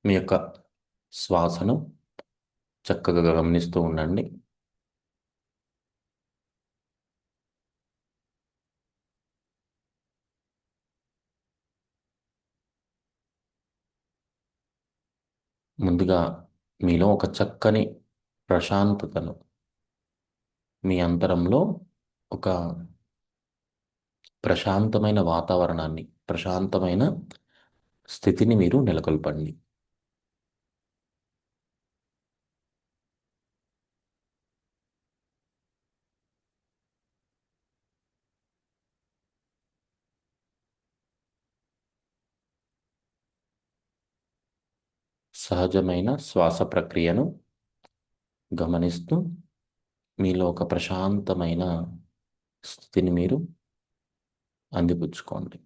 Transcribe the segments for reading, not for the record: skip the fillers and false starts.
మీ యొక్క శ్వాసను చక్కగా గమనిస్తూ ఉండండి. ముందుగా మీలో ఒక చక్కని ప్రశాంతతను, మీ అంతరంలో ఒక ప్రశాంతమైన వాతావరణాన్ని, ప్రశాంతమైన స్థితిని మీరు నెలకొల్పండి. సహజమైన శ్వాస ప్రక్రియను గమనిస్తూ మీలో ఒక ప్రశాంతమైన స్థితిని మీరు అందిపుచ్చుకోండి.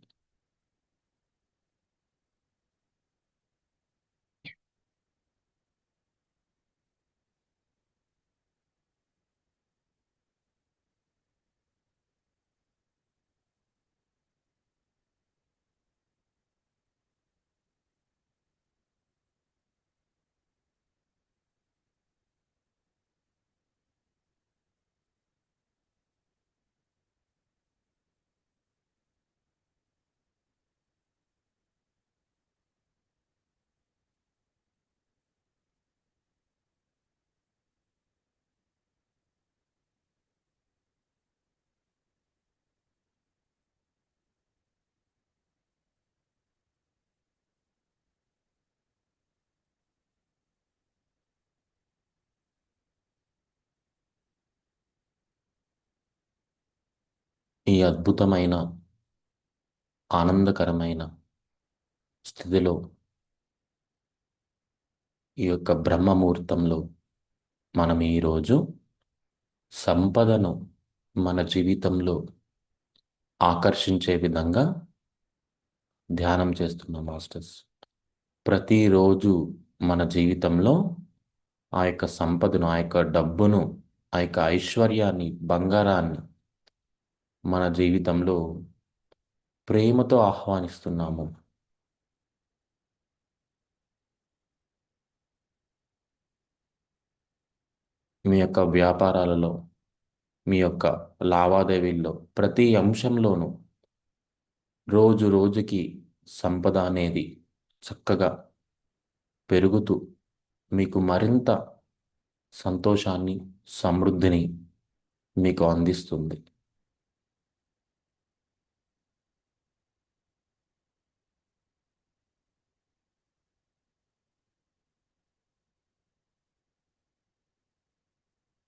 ఈ అద్భుతమైన, ఆనందకరమైన స్థితిలో, ఈ యొక్క బ్రహ్మ ముహూర్తంలో మనం ఈరోజు సంపదను మన జీవితంలో ఆకర్షించే విధంగా ధ్యానం చేస్తున్నాం మాస్టర్స్. ప్రతిరోజు మన జీవితంలో ఆ యొక్క సంపదను, ఆ యొక్క డబ్బును, ఆ యొక్క ఐశ్వర్యాన్ని, బంగారాన్ని మన జీవితంలో ప్రేమతో ఆహ్వానిస్తున్నాము. మీ యొక్క వ్యాపారాలలో, మీ యొక్క లావాదేవీల్లో, ప్రతి అంశంలోనూ రోజు రోజుకి సంపద అనేది చక్కగా పెరుగుతూ మీకు మరింత సంతోషాన్ని, సమృద్ధిని మీకు అందిస్తుంది.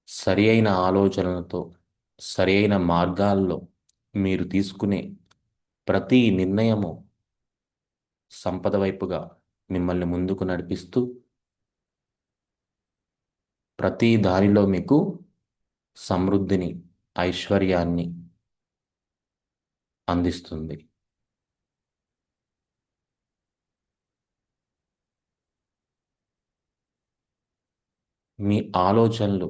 సరి అయిన ఆలోచనలతో, సరి అయిన మార్గాల్లో మీరు తీసుకునే ప్రతి నిర్ణయము సంపద వైపుగా మిమ్మల్ని ముందుకు నడిపిస్తూ ప్రతి దానిలో మీకు సమృద్ధిని, ఐశ్వర్యాన్ని అందిస్తుంది. మీ ఆలోచనలు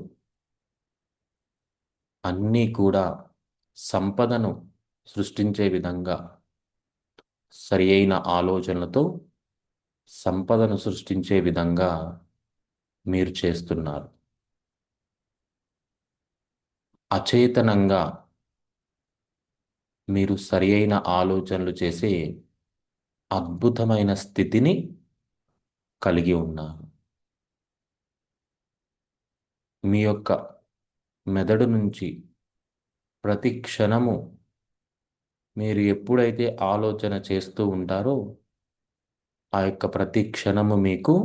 అన్నీ కూడా సంపదను సృష్టించే విధంగా, సరి అయిన ఆలోచనలతో సంపదను సృష్టించే విధంగా మీరు చేస్తున్నారు. అచేతనంగా మీరు సరి అయిన ఆలోచనలు చేసే అద్భుతమైన స్థితిని కలిగి ఉన్నారు. మీ యొక్క మెదడు నుంచి ప్రతి క్షణము మీరు ఎప్పుడైతే ఆలోచన చేస్తూ ఉంటారో ఆ యొక్క ప్రతి క్షణము మీకు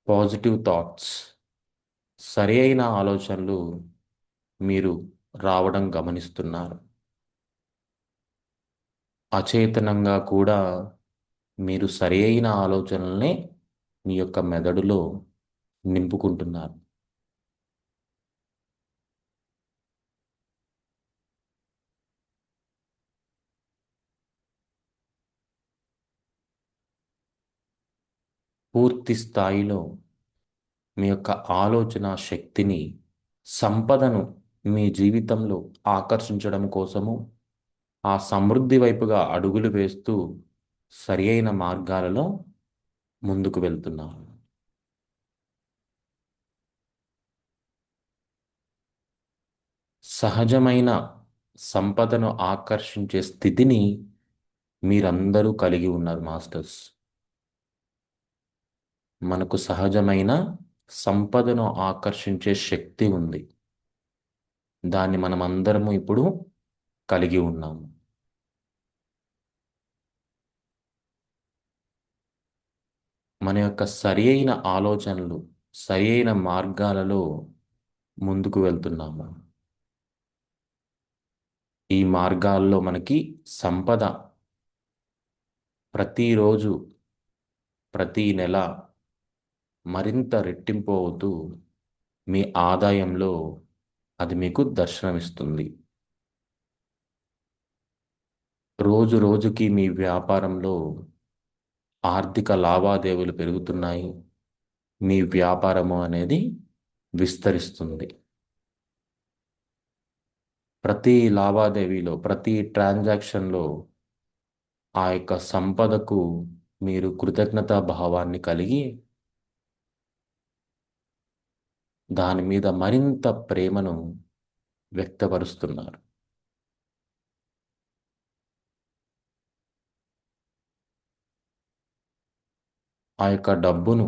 పాజిటివ్ థాట్స్, సరి అయిన ఆలోచనలు మీరు రావడం గమనిస్తున్నారు. అచేతనంగా కూడా మీరు సరి అయిన ఆలోచనల్ని మీ యొక్క మెదడులో నింపుకుంటున్నారు. పూర్తి స్థాయిలో మీ యొక్క ఆలోచన శక్తిని, సంపదను మీ జీవితంలో ఆకర్షించడం కోసము, ఆ సమృద్ధి వైపుగా అడుగులు వేస్తూ సరి అయిన మార్గాలలో ముందుకు వెళ్తున్నాము. సహజమైన సంపదను ఆకర్షించే స్థితిని మీరందరూ కలిగి ఉన్నారు మాస్టర్స్. మనకు సహజమైన సంపదను ఆకర్షించే శక్తి ఉంది. దాన్ని మనం అందరము ఇప్పుడు కలిగి ఉన్నాము. మన యొక్క సరి అయిన ఆలోచనలు, సరి అయిన మార్గాలలో ముందుకు వెళ్తున్నాము. ఈ మార్గాల్లో మనకి సంపద ప్రతిరోజు, ప్రతి నెల మరింత రెట్టింపు అవుతూ మీ ఆదాయంలో అది మీకు దర్శనమిస్తుంది. రోజు రోజుకి మీ వ్యాపారంలో ఆర్థిక లావాదేవీలు పెరుగుతున్నాయి. మీ వ్యాపారము అనేది విస్తరిస్తుంది. ప్రతి లావాదేవీలో, ప్రతి ట్రాన్సాక్షన్లో ఆ యొక్క సంపదకు మీరు కృతజ్ఞతా భావాన్ని కలిగి దాని మీద మరింత ప్రేమను వ్యక్తపరుస్తున్నారు. ఆ యొక్క డబ్బును,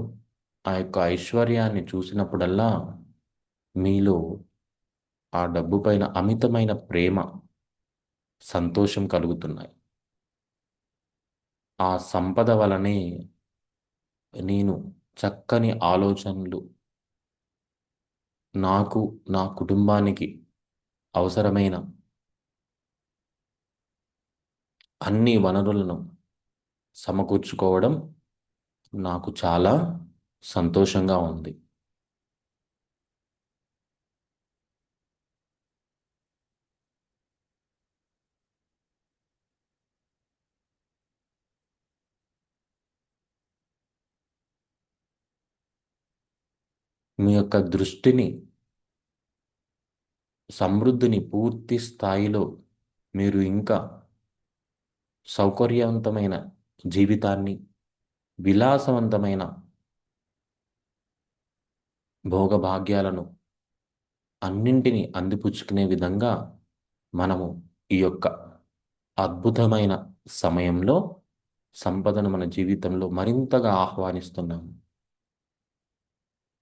ఆ యొక్క ఐశ్వర్యాన్ని చూసినప్పుడల్లా మీలో ఆ డబ్బు పైన అమితమైన ప్రేమ, సంతోషం కలుగుతున్నాయి. ఆ సంపద వలనే నేను చక్కని ఆలోచనలు, నాకు, నా కుటుంబానికి అవసరమైన అన్ని వనరులను సమకూర్చుకోవడం నాకు చాలా సంతోషంగా ఉంది. మీ యొక్క దృష్టిని, సమృద్ధిని పూర్తి స్థాయిలో మీరు ఇంకా సౌకర్యవంతమైన జీవితాన్ని, విలాసవంతమైన భోగభాగ్యాలను అన్నింటినీ అందిపుచ్చుకునే విధంగా మనము ఈ యొక్క అద్భుతమైన సమయంలో సంపదను మన జీవితంలో మరింతగా ఆహ్వానిస్తున్నాము.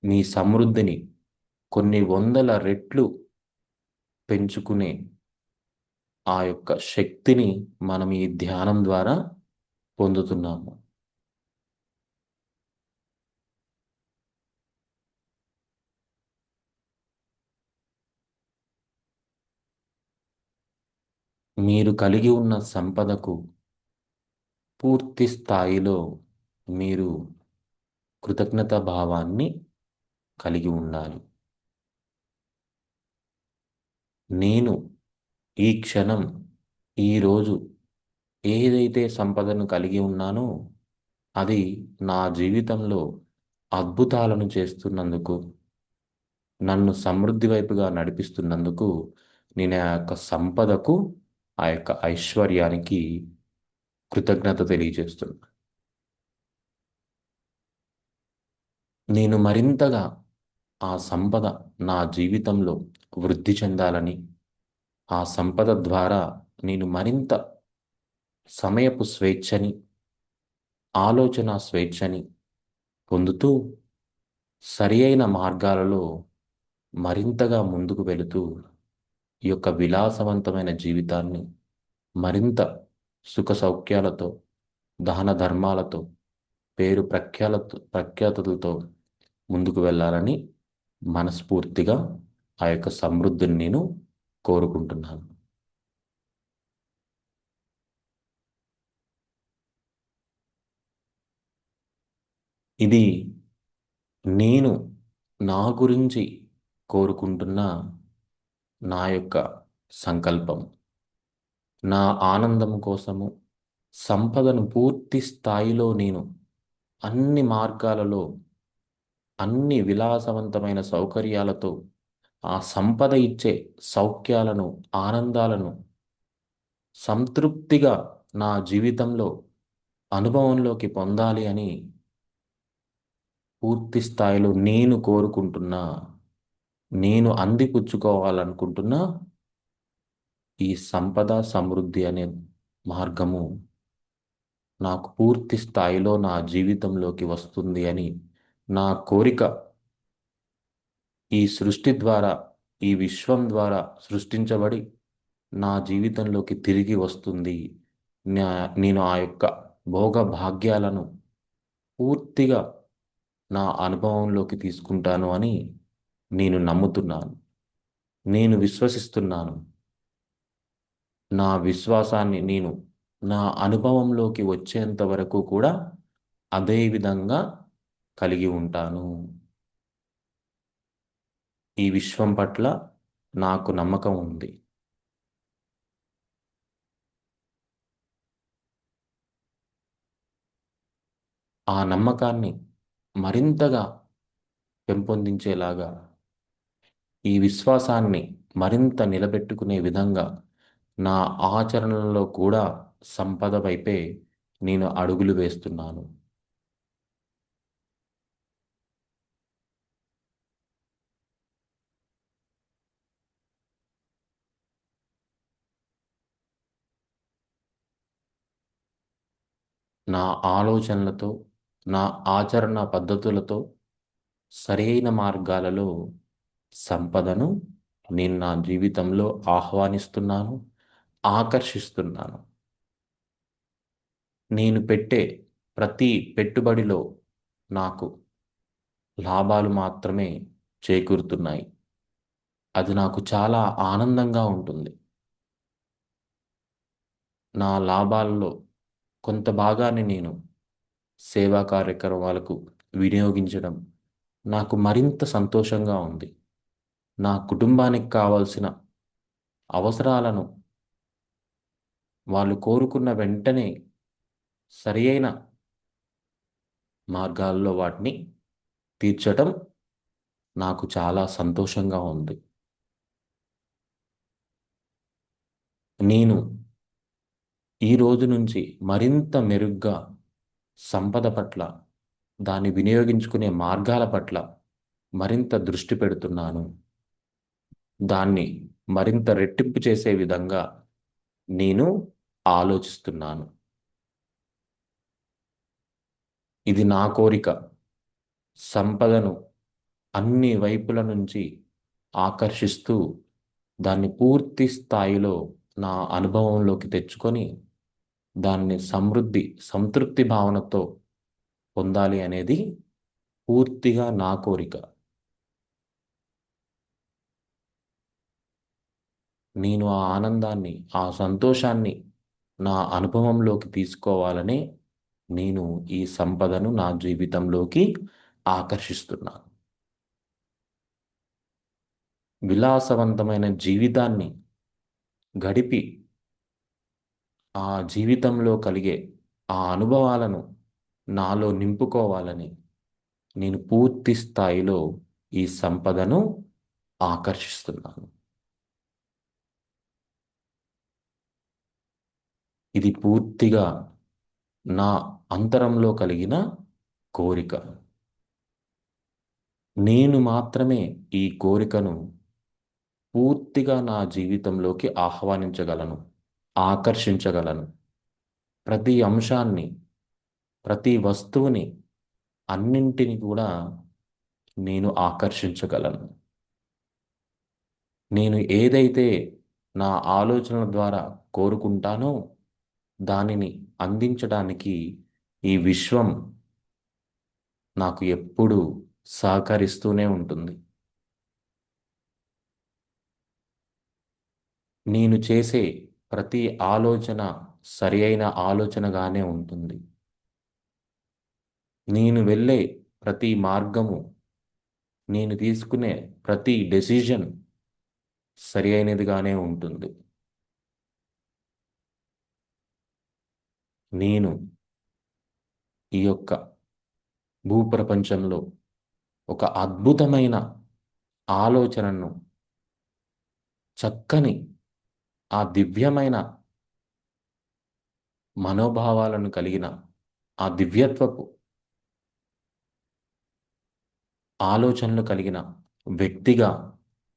మీ సమృద్ధిని కొన్ని వందల రెట్లు పెంచుకునే ఆ యొక్క శక్తిని మనం ఈ ధ్యానం ద్వారా పొందుతున్నాము. మీరు కలిగి ఉన్న సంపదకు పూర్తి స్థాయిలో మీరు కృతజ్ఞతా భావాన్ని కలిగి ఉండాలి. నేను ఈ క్షణం, ఈరోజు ఏదైతే సంపదను కలిగి ఉన్నానో అది నా జీవితంలో అద్భుతాలను చేస్తున్నందుకు, నన్ను సమృద్ధి వైపుగా నడిపిస్తున్నందుకు నేను ఆ యొక్క సంపదకు, ఆ యొక్క ఐశ్వర్యానికి కృతజ్ఞత తెలియజేస్తున్నాను. నేను మరింతగా ఆ సంపద నా జీవితంలో వృద్ధి చెందాలని, ఆ సంపద ద్వారా నేను మరింత సమయపు స్వేచ్ఛని, ఆలోచన స్వేచ్ఛని పొందుతూ సరి అయిన మార్గాలలో మరింతగా ముందుకు వెళుతూ ఈ యొక్క విలాసవంతమైన జీవితాన్ని మరింత సుఖ సౌఖ్యాలతో, దాన ధర్మాలతో, పేరు ప్రఖ్యాతులతో ముందుకు వెళ్ళాలని మనస్ఫూర్తిగా ఆ యొక్క సమృద్ధిని నేను కోరుకుంటున్నాను. ఇది నేను నా గురించి కోరుకుంటున్న నా యొక్క సంకల్పం. నా ఆనందం కోసము సంపదను పూర్తి స్థాయిలో నేను అన్ని మార్గాలలో, అన్ని విలాసవంతమైన సౌకర్యాలతో ఆ సంపద ఇచ్చే సౌఖ్యాలను, ఆనందాలను సంతృప్తిగా నా జీవితంలో అనుభవంలోకి పొందాలి అని పూర్తి స్థాయిలో నేను కోరుకుంటున్నా, నేను అందిపుచ్చుకోవాలనుకుంటున్న ఈ సంపద సమృద్ధి అనే మార్గము నాకు పూర్తి స్థాయిలో నా జీవితంలోకి వస్తుంది అని నా కోరిక ఈ సృష్టి ద్వారా, ఈ విశ్వం ద్వారా సృష్టించబడి నా జీవితంలోకి తిరిగి వస్తుంది. నేను ఆ యొక్క భోగ భాగ్యాలను పూర్తిగా నా అనుభవంలోకి తీసుకుంటాను అని నేను నమ్ముతున్నాను. నేను విశ్వసిస్తున్నాను. నా విశ్వాసాన్ని నేను నా అనుభవంలోకి వచ్చేంత వరకు కూడా అదే విధంగా కలిగి ఉంటాను. ఈ విశ్వం పట్ల నాకు నమ్మకం ఉంది. ఆ నమ్మకాన్ని మరింతగా పెంపొందించేలాగా, ఈ విశ్వాసాన్ని మరింత నిలబెట్టుకునే విధంగా నా ఆచరణలో కూడా సంపద వైపే నేను అడుగులు వేస్తున్నాను. నా ఆలోచనలతో, నా ఆచరణ పద్ధతులతో సరైన మార్గాలలో సంపదను నేను నా జీవితంలో ఆహ్వానిస్తున్నాను, ఆకర్షిస్తున్నాను. నేను పెట్టే ప్రతి పెట్టుబడిలో నాకు లాభాలు మాత్రమే చేకూరుతున్నాయి. అది నాకు చాలా ఆనందంగా ఉంటుంది. నా లాభాల్లో కొంత భాగాన్ని నేను సేవా కార్యక్రమాలకు వినియోగించడం నాకు మరింత సంతోషంగా ఉంది. నా కుటుంబానికి కావలసిన అవసరాలను వాళ్ళు కోరుకున్న వెంటనే సరియైన మార్గాల్లో వాటిని తీర్చటం నాకు చాలా సంతోషంగా ఉంది. నేను ఈ రోజు నుంచి మరింత మెరుగ్గా సంపద పట్ల, దాన్ని వినియోగించుకునే మార్గాల పట్ల మరింత దృష్టి పెడుతున్నాను. దాన్ని మరింత రెట్టింపు చేసే విధంగా నేను ఆలోచిస్తున్నాను. ఇది నా కోరిక. సంపదను అన్ని వైపుల నుంచి ఆకర్షిస్తూ దాన్ని పూర్తి స్థాయిలో నా అనుభవంలోకి తెచ్చుకొని దాన్ని సమృద్ధి, సంతృప్తి భావనతో పొందాలి అనేది పూర్తిగా నా కోరిక. నేను ఆ ఆనందాన్ని, ఆ సంతోషాన్ని నా అనుభవంలోకి తీసుకోవాలనే నేను ఈ సంపదను నా జీవితంలోకి ఆకర్షిస్తున్నాను. విలాసవంతమైన జీవితాన్ని గడిపి ఆ జీవితంలో కలిగే ఆ అనుభవాలను నాలో నింపుకోవాలని నేను పూర్తి స్థాయిలో ఈ సంపదను ఆకర్షిస్తున్నాను. ఇది పూర్తిగా నా అంతరంలో కలిగిన కోరిక. నేను మాత్రమే ఈ కోరికను పూర్తిగా నా జీవితంలోకి ఆహ్వానించగలను, ఆకర్షించగలను. ప్రతి అంశాన్ని, ప్రతి వస్తువుని, అన్నింటిని కూడా నేను ఆకర్షించగలను. నేను ఏదైతే నా ఆలోచనల ద్వారా కోరుకుంటానో దానిని అందించడానికి ఈ విశ్వం నాకు ఎప్పుడూ సహకరిస్తూనే ఉంటుంది. నేను చేసే ప్రతి ఆలోచన సరి అయిన ఆలోచనగానే ఉంటుంది. నేను వెళ్ళే ప్రతి మార్గము, నేను తీసుకునే ప్రతి డెసిజన్ సరి అయినదిగానే ఉంటుంది. నేను ఈ యొక్క భూప్రపంచంలో ఒక అద్భుతమైన ఆలోచనను, చక్కని ఆ దివ్యమైన మనోభావాలను కలిగిన ఆ దివ్యత్వపు ఆలోచనలు కలిగిన వ్యక్తిగా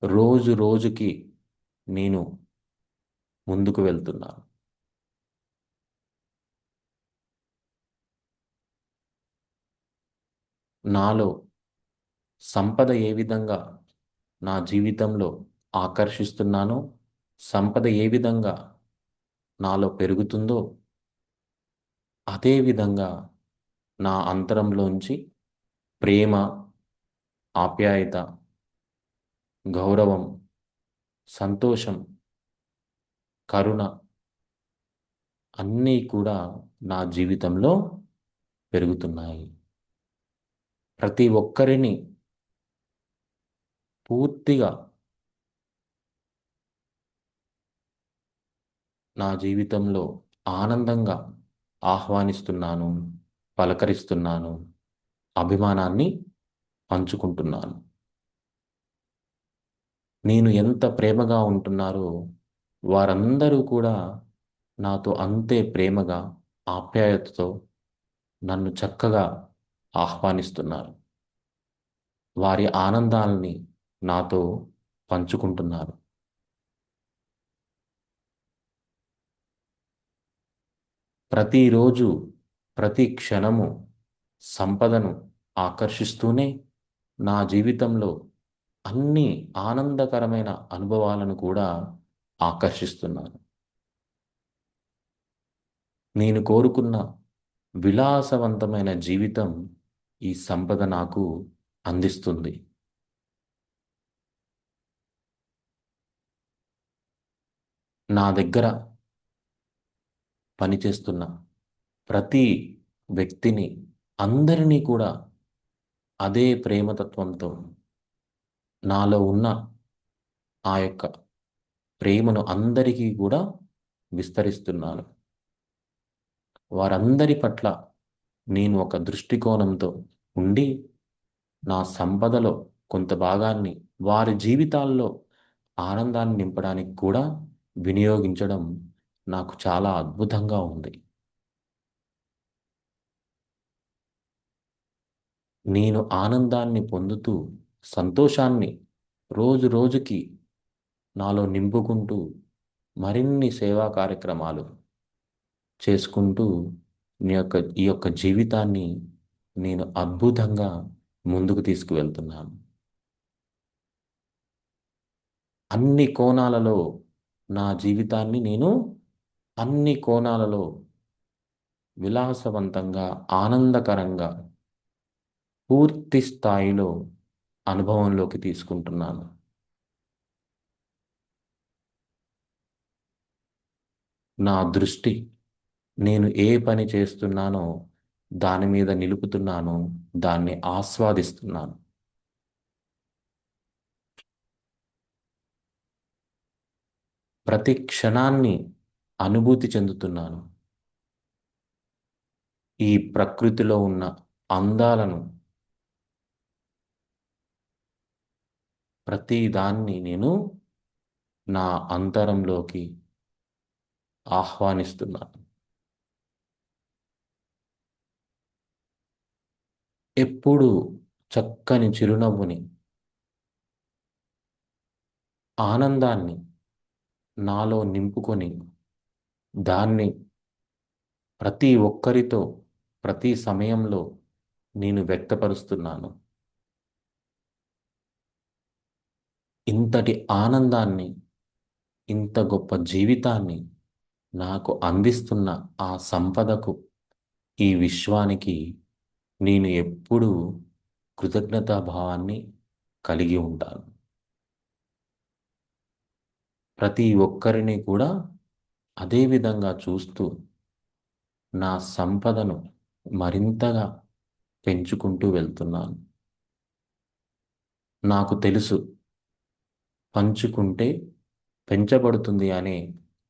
రోజు రోజుకి నేను ముందుకు వెళ్తున్నాను. నాలో సంపద ఏ విధంగా నా జీవితంలో ఆకర్షిస్తున్నానో, సంపద ఏ విధంగా నాలో పెరుగుతుందో, అదే విధంగా నా అంతరంలోంచి ప్రేమ, ఆప్యాయత, గౌరవం, సంతోషం, కరుణ అన్నీ కూడా నా జీవితంలో పెరుగుతున్నాయి. ప్రతి ఒక్కరిని పూర్తిగా నా జీవితంలో ఆనందంగా ఆహ్వానిస్తున్నాను, పలకరిస్తున్నాను, అభిమానాన్ని పంచుకుంటున్నాను. నేను ఎంత ప్రేమగా ఉంటున్నారో వారందరూ కూడా నాతో అంతే ప్రేమగా, ఆప్యాయతతో నన్ను చక్కగా ఆహ్వానిస్తున్నారు. వారి ఆనందాల్ని నాతో పంచుకుంటున్నారు. ప్రతిరోజు, ప్రతి క్షణము సంపదను ఆకర్షిస్తూనే నా జీవితంలో అన్ని ఆనందకరమైన అనుభవాలను కూడా ఆకర్షిస్తున్నాను. నేను కోరుకున్న విలాసవంతమైన జీవితం ఈ సంపద నాకు అందిస్తుంది. నా దగ్గర పనిచేస్తున్న ప్రతి వ్యక్తిని, అందరినీ కూడా అదే ప్రేమతత్వంతో నాలో ఉన్న ఆ యొక్క ప్రేమను అందరికీ కూడా విస్తరిస్తున్నాను. వారందరి పట్ల నేను ఒక దృష్టికోణంతో ఉండి నా సంపదలో కొంత భాగాన్ని వారి జీవితాల్లో ఆనందాన్ని నింపడానికి కూడా వినియోగించడం నాకు చాలా అద్భుతంగా ఉంది. నేను ఆనందాన్ని పొందుతూ, సంతోషాన్ని రోజు రోజుకి నాలో నింపుకుంటూ మరిన్ని సేవా కార్యక్రమాలు చేసుకుంటూ ఈ యొక్క జీవితాన్ని నేను అద్భుతంగా ముందుకు తీసుకువెళ్తున్నాను. అన్ని కోణాలలో నా జీవితాన్ని నేను అన్ని కోణాలలో విలాసవంతంగా, ఆనందకరంగా, పూర్తి స్థాయిలో అనుభవంలోకి తీసుకుంటున్నాను. నా దృష్టి నేను ఏ పని చేస్తున్నానో దాని మీద నిలుపుతున్నాను, దాన్ని ఆస్వాదిస్తున్నాను. ప్రతి క్షణాన్ని అనుభూతి చెందుతున్నాను. ఈ ప్రకృతిలో ఉన్న అందాలను, ప్రతి దాన్ని నేను నా అంతరంలోకి ఆహ్వానిస్తున్నాను. ఎప్పుడు చక్కని చిరునవ్వుని, ఆనందాన్ని నాలో నింపుకొని దాన్ని ప్రతి ఒక్కరితో, ప్రతి సమయంలో నేను వ్యక్తపరుస్తున్నాను. ఇంతటి ఆనందాన్ని, ఇంత గొప్ప జీవితాన్ని నాకు అందిస్తున్న ఆ సంపదకు, ఈ విశ్వానికి నేను ఎప్పుడూ కృతజ్ఞతాభావాన్ని కలిగి ఉంటాను. ప్రతి ఒక్కరిని కూడా అదే విధంగా చూస్తూ నా సంపదను మరింతగా పెంచుకుంటూ వెళ్తున్నాను. నాకు తెలుసు, పంచుకుంటే పెంచబడుతుంది అనే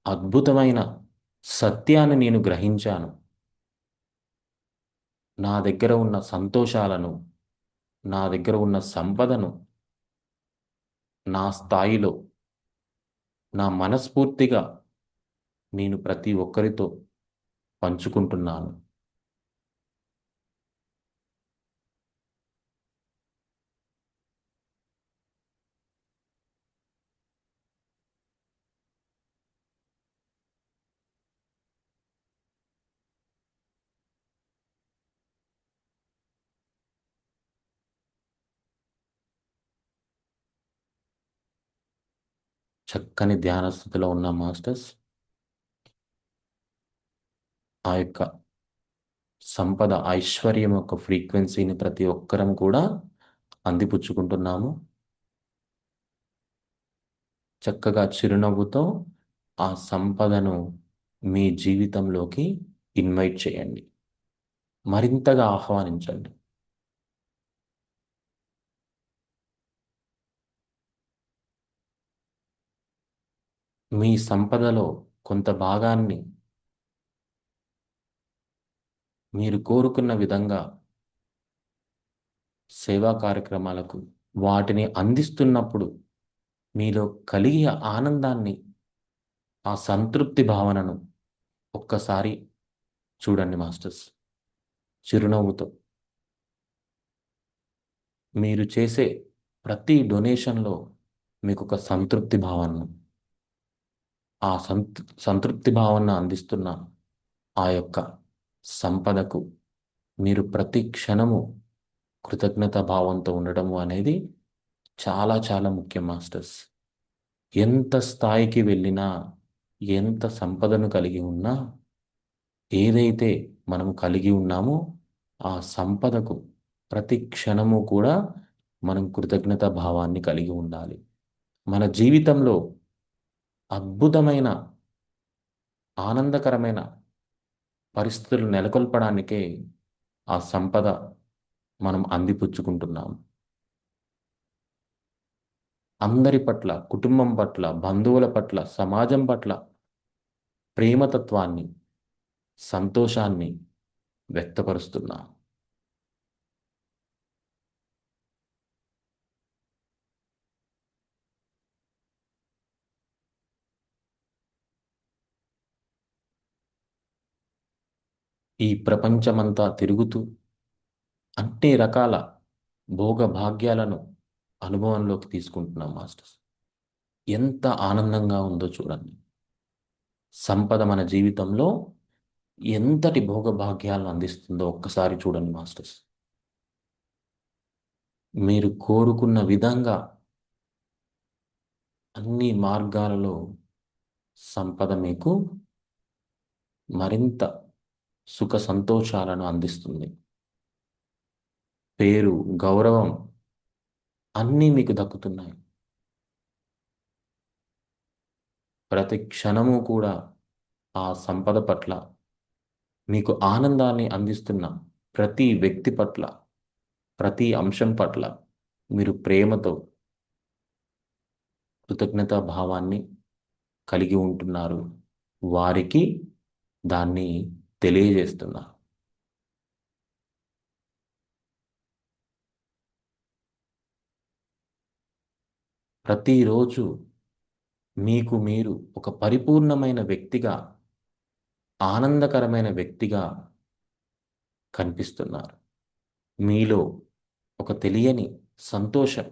అద్భుతమైన సత్యాన్ని నేను గ్రహించాను. నా దగ్గర ఉన్న సంతోషాలను, నా దగ్గర ఉన్న సంపదను నా స్థాయిలో, నా మనస్ఫూర్తిగా నేను ప్రతి ఒక్కరితో పంచుకుంటున్నాను. చక్కని ధ్యాన స్థితిలో ఉన్న మాస్టర్స్, ఆ యొక్క సంపద ఐశ్వర్యం యొక్క ఫ్రీక్వెన్సీని ప్రతి ఒక్కరం కూడా అందిపుచ్చుకుంటున్నాము. చక్కగా చిరునవ్వుతో ఆ సంపదను మీ జీవితంలోకి ఇన్వైట్ చేయండి, మరింతగా ఆహ్వానించండి. మీ సంపదలో కొంత భాగాన్ని మీరు కోరుకున్న విధంగా సేవా కార్యక్రమాలకు వాటిని అందిస్తున్నప్పుడు మీలో కలిగే ఆనందాన్ని, ఆ సంతృప్తి భావనను ఒక్కసారి చూడండి మాస్టర్స్. చిరునవ్వుతో మీరు చేసే ప్రతి డొనేషన్లో మీకు ఒక సంతృప్తి భావనను, ఆ సంతృప్తి భావన అందిస్తున్న ఆ యొక్క సంపదకు మీరు ప్రతి క్షణము కృతజ్ఞత భావంతో ఉండడము అనేది చాలా చాలా ముఖ్యం మాస్టర్స్. ఎంత స్థాయికి వెళ్ళినా, ఎంత సంపదను కలిగి ఉన్నా, ఏదైతే మనం కలిగి ఉన్నామో ఆ సంపదకు ప్రతి క్షణము కూడా మనం కృతజ్ఞత భావాన్ని కలిగి ఉండాలి. మన జీవితంలో అద్భుతమైన, ఆనందకరమైన పరిస్థితులు నెలకొల్పడానికే ఆ సంపద మనం అందిపుచ్చుకుంటున్నాం. అందరి పట్ల, కుటుంబం పట్ల, బంధువుల పట్ల, సమాజం పట్ల ప్రేమతత్వాన్ని, సంతోషాన్ని వ్యక్తపరుస్తున్నాం. ఈ ప్రపంచమంతా తిరుగుతూ అన్ని రకాల భోగ భాగ్యాలను అనుభవంలోకి తీసుకుంటున్నాం మాస్టర్స్. ఎంత ఆనందంగా ఉందో చూడండి. సంపద మన జీవితంలో ఎంతటి భోగ భాగ్యాలను అందిస్తుందో ఒక్కసారి చూడండి మాస్టర్స్. మీరు కోరుకున్న విధంగా అన్ని మార్గాలలో సంపద మీకు మరింత సుఖ సంతోషాలను అందిస్తుంది. పేరు, గౌరవం అన్నీ మీకు దక్కుతున్నాయి. ప్రతి క్షణము కూడా ఆ సంపద పట్ల, మీకు ఆనందాన్ని అందిస్తున్న ప్రతి వ్యక్తి పట్ల, ప్రతి అంశం పట్ల మీరు ప్రేమతో, కృతజ్ఞతా భావాన్ని కలిగి ఉంటున్నారు. వారికి దాన్ని తెలియజేస్తున్నారు. ప్రతిరోజు మీకు మీరు ఒక పరిపూర్ణమైన వ్యక్తిగా, ఆనందకరమైన వ్యక్తిగా కనిపిస్తున్నారు. మీలో ఒక తెలియని సంతోషం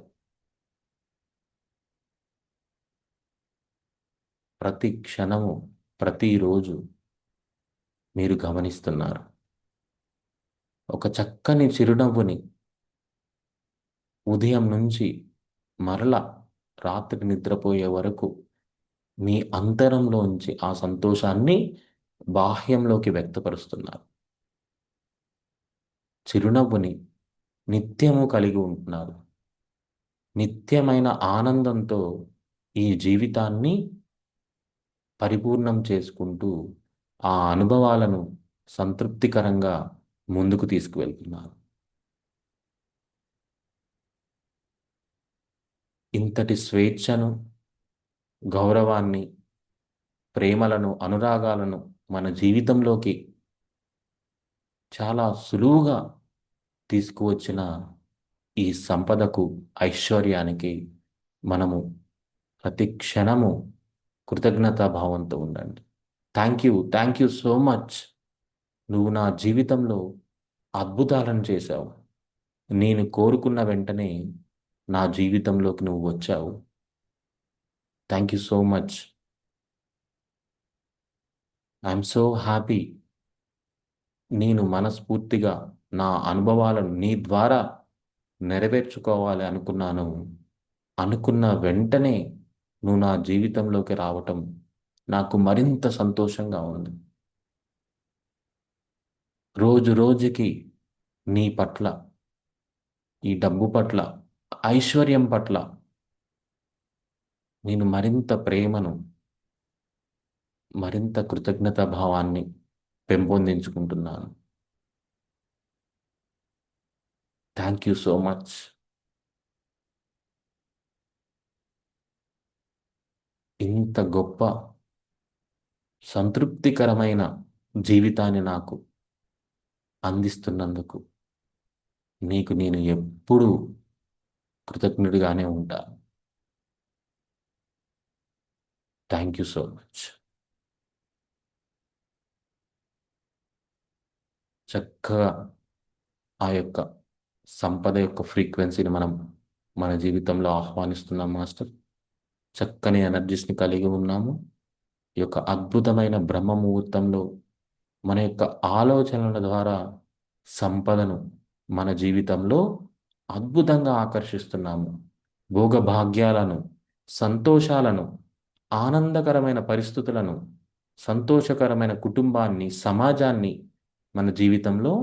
ప్రతి క్షణము, ప్రతిరోజు మీరు గమనిస్తున్నారు. ఒక చక్కని చిరునవ్వుని ఉదయం నుంచి మరల రాత్రి నిద్రపోయే వరకు మీ అంతరంలోంచి ఆ సంతోషాన్ని బాహ్యంలోకి వ్యక్తపరుస్తున్నారు. చిరునవ్వుని నిత్యము కలిగి ఉంటున్నారు. నిత్యమైన ఆనందంతో ఈ జీవితాన్ని పరిపూర్ణం చేసుకుంటూ ఆ అనుభవాలను సంతృప్తికరంగా ముందుకు తీసుకువెళ్తున్నారు. ఇంతటి స్వేచ్ఛను, గౌరవాన్ని, ప్రేమలను, అనురాగాలను మన జీవితంలోకి చాలా సులువుగా తీసుకువచ్చిన ఈ సంపదకు, ఐశ్వర్యానికి మనము ప్రతి క్షణము కృతజ్ఞతా భావంతో ఉండండి. Thank you so much. నువ్వు నా జీవితంలో అద్భుతాలను చేశావు. నేను కోరుకున్న వెంటనే నా జీవితంలోకి నువ్వు వచ్చావు. Thank you so much. I'm so happy. నేను మనస్ఫూర్తిగా నా అనుభవాలను నీ ద్వారా నెరవేర్చుకోవాలి అనుకున్నాను. అనుకున్న వెంటనే నువ్వు నా జీవితంలోకి రావటం నాకు మరింత సంతోషంగా ఉంది. రోజు రోజుకి నీ పట్ల, ఈ డబ్బు పట్ల, ఐశ్వర్యం పట్ల నేను మరింత ప్రేమను, మరింత కృతజ్ఞతా భావాన్ని పెంపొందించుకుంటున్నాను. Thank you so much. ఇంత గొప్ప సంతృప్తికరమైన జీవితాన్ని నాకు అందిస్తున్నందుకు నీకు నేను ఎప్పుడూ కృతజ్ఞుడిగానే ఉంటాను. Thank you so much. చక్కగా ఆ యొక్క సంపద యొక్క ఫ్రీక్వెన్సీని మనం మన జీవితంలో ఆహ్వానిస్తున్నాం మాస్టర్. చక్కని ఎనర్జీస్ని కలిగి ఉన్నాము. ఈ యొక్క అద్భుతమైన బ్రహ్మ ముహూర్తంలో మన యొక్క ఆలోచనల ద్వారా సంపదను మన జీవితంలో అద్భుతంగా ఆకర్షిస్తున్నాము. భోగభాగ్యాలను, సంతోషాలను, ఆనందకరమైన పరిస్థితులను, సంతోషకరమైన కుటుంబాన్ని, సమాజాన్ని మన జీవితంలో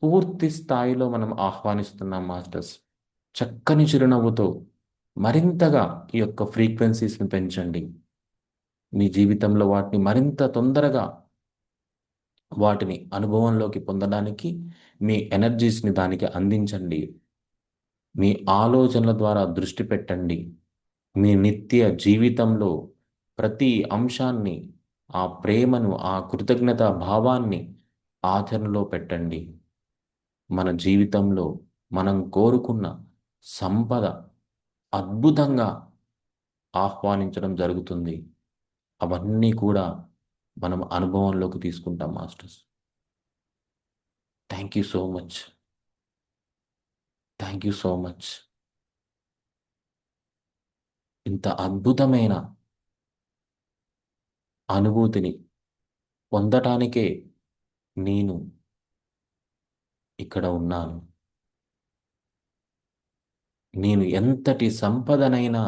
పూర్తి స్థాయిలో మనం ఆహ్వానిస్తున్నాం మాస్టర్స్. చక్కని చిరునవ్వుతో మరింతగా ఈ యొక్క ఫ్రీక్వెన్సీస్ని పెంచండి. మీ జీవితంలో వాటిని మరింత తొందరగా వాటిని అనుభవంలోకి పొందడానికి మీ ఎనర్జీస్ని దానికి అందించండి. మీ ఆలోచనల ద్వారా దృష్టి పెట్టండి. మీ నిత్య జీవితంలో ప్రతి అంశాన్ని, ఆ ప్రేమను, ఆ కృతజ్ఞత భావాన్ని ఆచరణలో పెట్టండి. మన జీవితంలో మనం కోరుకున్న సంపద అద్భుతంగా ఆహ్వానించడం జరుగుతుంది. అవన్నీ కూడా మనం అనుభవంలోకి తీసుకుంటాం masters. Thank you so much. Thank you so much. ఇంత అద్భుతమైన అనుభూతిని పొందటానికే నేను ఇక్కడ ఉన్నాను. నేను ఎంతటి సంపదనైనా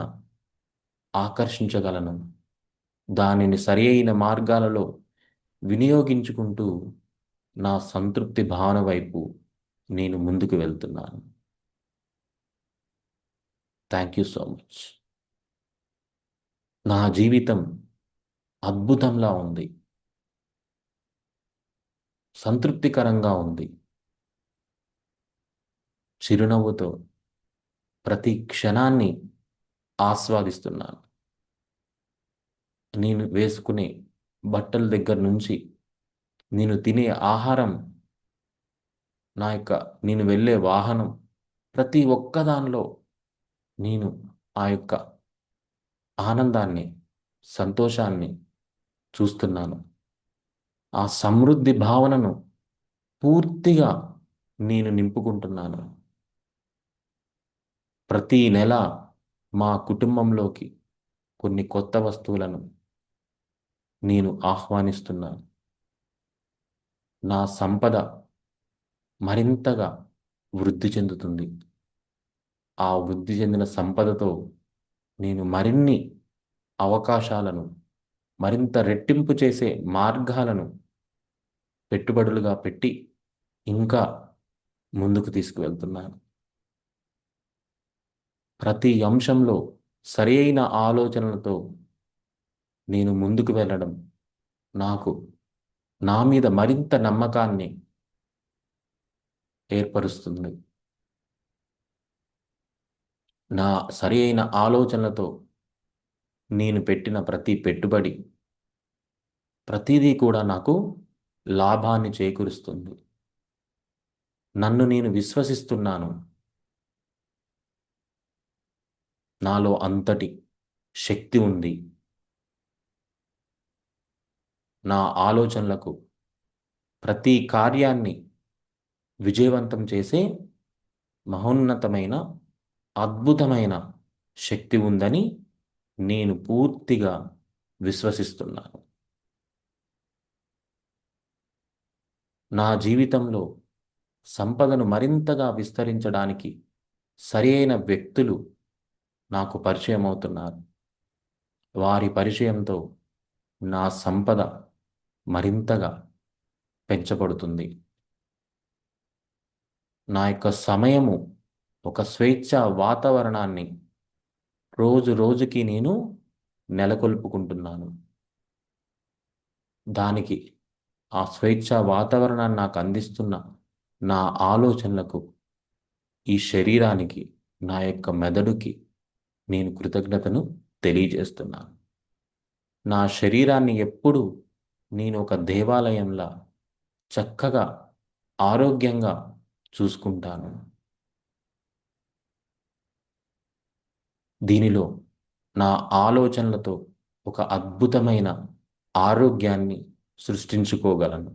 ఆకర్షించగలను. దానిని సరి అయిన మార్గాలలో వినియోగించుకుంటూ నా సంతృప్తి భావన వైపు నేను ముందుకు వెళ్తున్నాను. Thank you so much. నా జీవితం అద్భుతంలా ఉంది, సంతృప్తికరంగా ఉంది. చిరునవ్వుతో ప్రతి క్షణాన్ని ఆస్వాదిస్తున్నాను. నేను వేసుకునే బట్టల దగ్గర నుంచి, నేను తినే ఆహారం, నేను వెళ్ళే వాహనం, ప్రతి ఒక్క దానిలో నేను ఆ యొక్క ఆనందాన్ని, సంతోషాన్ని చూస్తున్నాను. ఆ సమృద్ధి భావనను పూర్తిగా నేను నింపుకుంటున్నాను. ప్రతి నెల మా కుటుంబంలోకి కొన్ని కొత్త వస్తువులను నేను ఆహ్వానిస్తున్నాను. నా సంపద మరింతగా వృద్ధి చెందుతుంది. ఆ వృద్ధి చెందిన సంపదతో నేను మరిన్ని అవకాశాలను, మరింత రెట్టింపు చేసే మార్గాలను పెట్టుబడులుగా పెట్టి ఇంకా ముందుకు తీసుకువెళ్తున్నాను. ప్రతి అంశంలో సరి అయిన ఆలోచనలతో నేను ముందుకు వెళ్ళడం నాకు నా మీద మరింత నమ్మకాన్ని ఏర్పరుస్తుంది. నా సరి అయిన ఆలోచనలతో నేను పెట్టిన ప్రతి పెట్టుబడి, ప్రతిదీ కూడా నాకు లాభాన్ని చేకూరుస్తుంది. నన్ను నేను విశ్వసిస్తున్నాను. నాలో అంతటి శక్తి ఉంది. నా ఆలోచనలకు ప్రతి కార్యాన్ని విజయవంతం చేసే మహోన్నతమైన, అద్భుతమైన శక్తి ఉందని నేను పూర్తిగా విశ్వసిస్తున్నాను. నా జీవితంలో సంపదను మరింతగా విస్తరించడానికి సరి అయిన వ్యక్తులు నాకు పరిచయం అవుతున్నారు. వారి పరిచయంతో నా సంపద మరింతగా పెంచబడుతుంది. నా యొక్క సమయము ఒక స్వేచ్ఛ వాతావరణాన్ని రోజు రోజుకి నేను నెలకొల్పుకుంటున్నాను. దానికి ఆ స్వేచ్ఛ వాతావరణాన్ని నాకు అందిస్తున్న నా ఆలోచనలకు, ఈ శరీరానికి, నా యొక్క మెదడుకి నేను కృతజ్ఞతను తెలియజేస్తున్నాను. నా శరీరాన్ని ఎప్పుడు నేను ఒక దేవాలయంలా చక్కగా ఆరోగ్యంగా చూసుకుంటాను. దీనిలో నా ఆలోచనలతో ఒక అద్భుతమైన ఆరోగ్యాన్ని సృష్టించుకోగలను.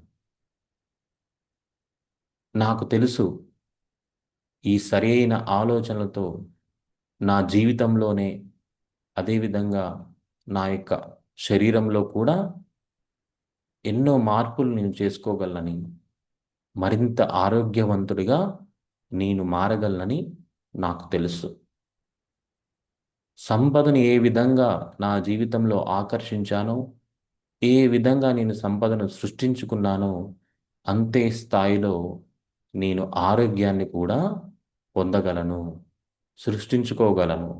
నాకు తెలుసు, ఈ సరైన ఆలోచనలతో నా జీవితంలోనే, అదేవిధంగా నా యొక్క శరీరంలో కూడా ఎన్నో మార్పులు నేను చేసుకోగలనని, మరింత ఆరోగ్యవంతుడిగా నేను మారగలనని నాకు తెలుసు. సంపదను ఏ విధంగా నా జీవితంలో ఆకర్షించానో, ఏ విధంగా నేను సంపదను సృష్టించుకున్నానో, అంతే స్థాయిలో నేను ఆరోగ్యాన్ని కూడా పొందగలను, సృష్టించుకోగలను.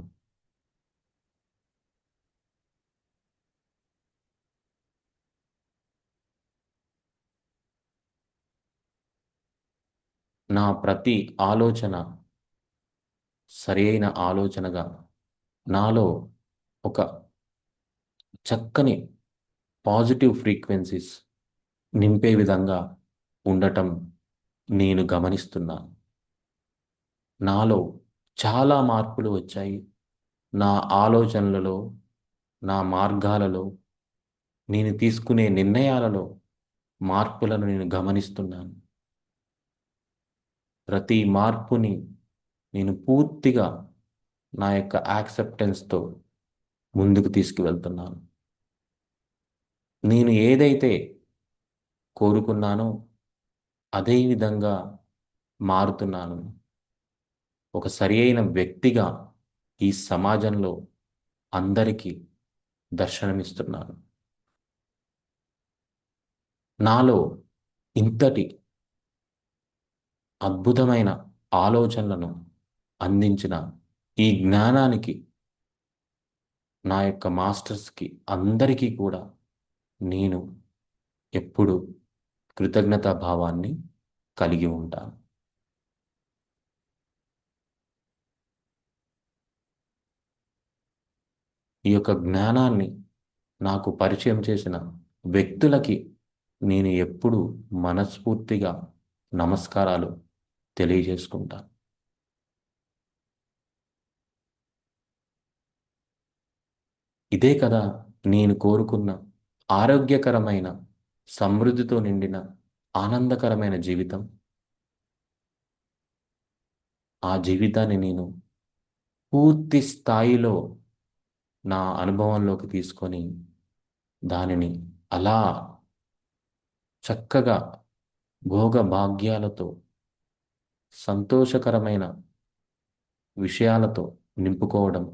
నా ప్రతి ఆలోచన సరైన ఆలోచనగా, నాలో ఒక చక్కని పాజిటివ్ ఫ్రీక్వెన్సీస్ నింపే విధంగా ఉండటం నేను గమనిస్తున్నాను. నాలో చాలా మార్పులు వచ్చాయి. నా ఆలోచనలలో, నా మార్గాలలో, నేను తీసుకునే నిర్ణయాలలో మార్పులను నేను గమనిస్తున్నాను. ప్రతి మార్పుని నేను పూర్తిగా నా యొక్క యాక్సెప్టెన్స్తో ముందుకు తీసుకువెళ్తున్నాను. నేను ఏదైతే కోరుకున్నానో అదే విధంగా మారుతున్నాను. ఒక సరి అయిన వ్యక్తిగా ఈ సమాజంలో అందరికీ దర్శనమిస్తున్నాను. నాలో ఇంతటి అద్భుతమైన ఆలోచనలను అందించిన ఈ జ్ఞానానికి, నా యొక్క మాస్టర్స్కి అందరికీ కూడా నేను ఎప్పుడు కృతజ్ఞతా భావాన్ని కలిగి ఉంటాను. ఈ యొక్క జ్ఞానాన్ని నాకు పరిచయం చేసిన వ్యక్తులకి నేను ఎప్పుడు మనస్ఫూర్తిగా నమస్కారాలు తెలియజేసుకుంటాను. ఇదే కదా నేను కోరుకున్న ఆరోగ్యకరమైన, సమృద్ధితో నిండిన, ఆనందకరమైన జీవితం. ఆ జీవితాన్ని నేను పూర్తి స్థాయిలో నా అనుభవంలోకి తీసుకొని దానిని అలా చక్కగా భోగ భాగ్యాలతో, సంతోషకరమైన విషయాలతో నింపుకోవడం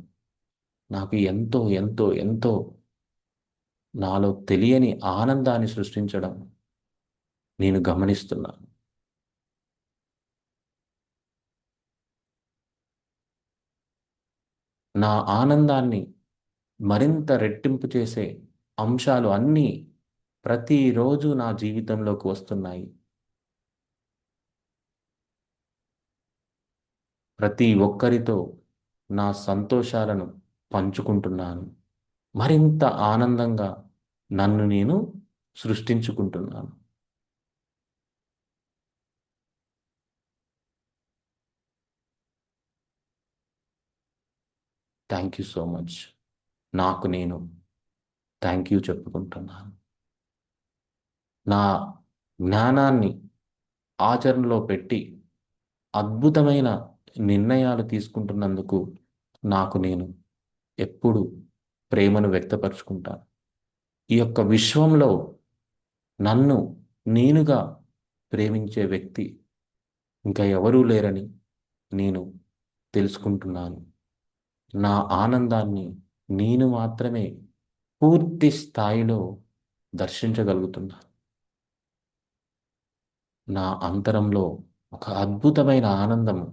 నాకు ఎంతో ఎంతో ఎంతో నాలో తెలియని ఆనందాన్ని సృష్టించడం నేను గమనిస్తున్నాను. నా ఆనందాన్ని మరింత రెట్టింపు చేసే అంశాలు అన్నీ ప్రతిరోజు నా జీవితంలోకి వస్తున్నాయి. ప్రతి ఒక్కరితో నా సంతోషాలను పంచుకుంటున్నాను. మరింత ఆనందంగా నన్ను నేను సృష్టించుకుంటున్నాను. Thank you so much. నాకు నేను థ్యాంక్ యూ చెప్పుకుంటున్నాను. నా జ్ఞానాన్ని ఆచరణలో పెట్టి అద్భుతమైన నిర్ణయాలు తీసుకుంటున్నందుకు నాకు నేను ఎప్పుడు ప్రేమను వ్యక్తపరుచుకుంటాను. ఈ యొక్క విశ్వంలో నన్ను నేనుగా ప్రేమించే వ్యక్తి ఇంకా ఎవరూ లేరని నేను తెలుసుకుంటున్నాను. నా ఆనందాన్ని నేను మాత్రమే పూర్తి స్థాయిలో దర్శించగలుగుతున్నాను. నా అంతరంలో ఒక అద్భుతమైన ఆనందము,